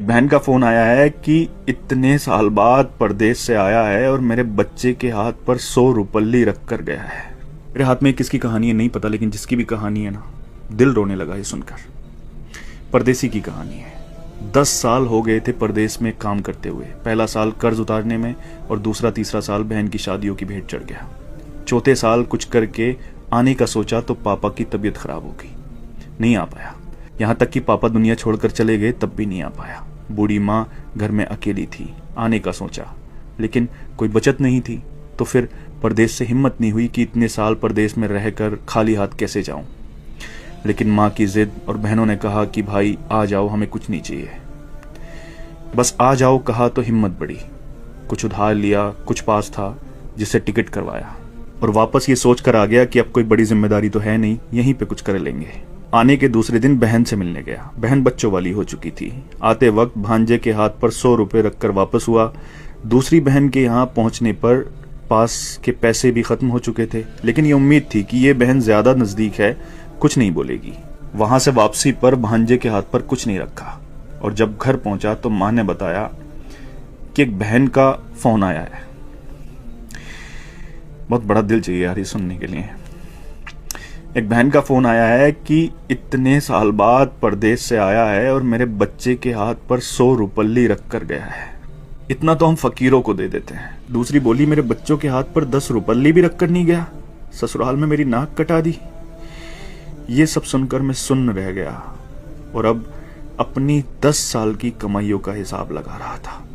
बहन का फोन आया है कि इतने साल बाद परदेश से आया है और मेरे बच्चे के हाथ पर 100 रुपल्ली रख कर गया है। मेरे हाथ में किसकी कहानी है नहीं पता, लेकिन जिसकी भी कहानी है ना, दिल रोने लगा ये सुनकर। परदेसी की कहानी है। 10 साल हो गए थे परदेश में काम करते हुए। पहला साल कर्ज उतारने में और दूसरा तीसरा साल बहन की शादियों की भेंट चढ़ गया। चौथे साल कुछ करके आने का सोचा तो पापा की तबीयत खराब हो गई, नहीं आ पाया। यहां तक कि पापा दुनिया छोड़कर चले गए तब भी नहीं आ पाया। बूढ़ी माँ घर में अकेली थी। आने का सोचा लेकिन कोई बचत नहीं थी, तो फिर परदेश से हिम्मत नहीं हुई कि इतने साल परदेश में रहकर खाली हाथ कैसे जाऊं। लेकिन माँ की जिद और बहनों ने कहा कि भाई आ जाओ, हमें कुछ नहीं चाहिए, बस आ जाओ कहा तो हिम्मत बढ़ी। कुछ उधार लिया, कुछ पास था जिससे टिकट करवाया और वापस ये सोचकर आ गया कि अब कोई बड़ी जिम्मेदारी तो है नहीं, यहीं पे कुछ कर लेंगे। आने के दूसरे दिन बहन से मिलने गया। बहन बच्चों वाली हो चुकी थी। आते वक्त भांजे के हाथ पर 100 रुपए रखकर वापस हुआ। दूसरी बहन के यहाँ पहुंचने पर पास के पैसे भी खत्म हो चुके थे, लेकिन ये उम्मीद थी कि ये बहन ज्यादा नजदीक है, कुछ नहीं बोलेगी। वहां से वापसी पर भांजे के हाथ पर कुछ नहीं रखा और जब घर पहुंचा तो मां ने बताया कि एक बहन का फोन आया है। बहुत बड़ा दिल चाहिए यार ये सुनने के लिए। एक बहन का फोन आया है कि इतने साल बाद परदेश से आया है और मेरे बच्चे के हाथ पर 100 रुपल्ली रख कर गया है। इतना तो हम फकीरों को दे देते हैं। दूसरी बोली, मेरे बच्चों के हाथ पर 10 रुपल्ली भी रख कर नहीं गया, ससुराल में मेरी नाक कटा दी। ये सब सुनकर मैं सुन्न रह गया और अब अपनी 10 साल की कमाइयों का हिसाब लगा रहा था।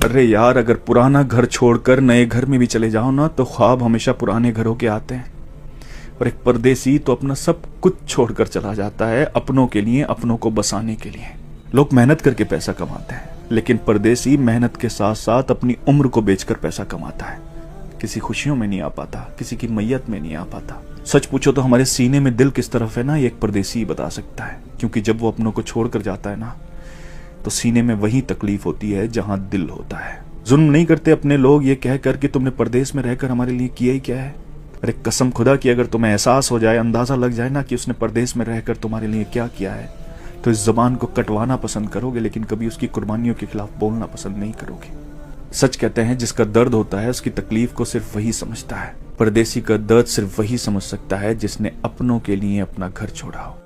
अरे यार, अगर पुराना घर छोड़कर नए घर में भी चले जाओ ना, तो ख्वाब हमेशा पुराने घरों के आते हैं। और एक परदेसी तो अपना सब कुछ छोड़कर चला जाता है अपनों के लिए, अपनों को बसाने के लिए। लोग मेहनत करके पैसा कमाते हैं, लेकिन परदेसी मेहनत के साथ साथ अपनी उम्र को बेचकर पैसा कमाता है। किसी खुशियों में नहीं आ पाता, किसी की मैयत में नहीं आ पाता। सच पूछो तो हमारे सीने में दिल किस तरफ है ना, ये एक परदेसी ही बता सकता है। क्योंकि जब वो अपनों को छोड़कर जाता है ना, तो सीने में वही तकलीफ होती है जहां दिल होता है। जुल्म नहीं करते अपने लोग ये कहकर कि तुमने परदेश में रहकर हमारे लिए किया ही क्या है। अरे कसम खुदा की, अगर तुम्हें एहसास हो जाए, अंदाजा लग जाए ना कि उसने परदेश में रहकर तुम्हारे लिए क्या किया है, तो इस जबान को कटवाना पसंद करोगे, लेकिन कभी उसकी कुर्बानियों के खिलाफ बोलना पसंद नहीं करोगे। सच कहते हैं, जिसका दर्द होता है उसकी तकलीफ को सिर्फ वही समझता है। परदेसी का दर्द सिर्फ वही समझ सकता है जिसने अपनों के लिए अपना घर छोड़ा हो।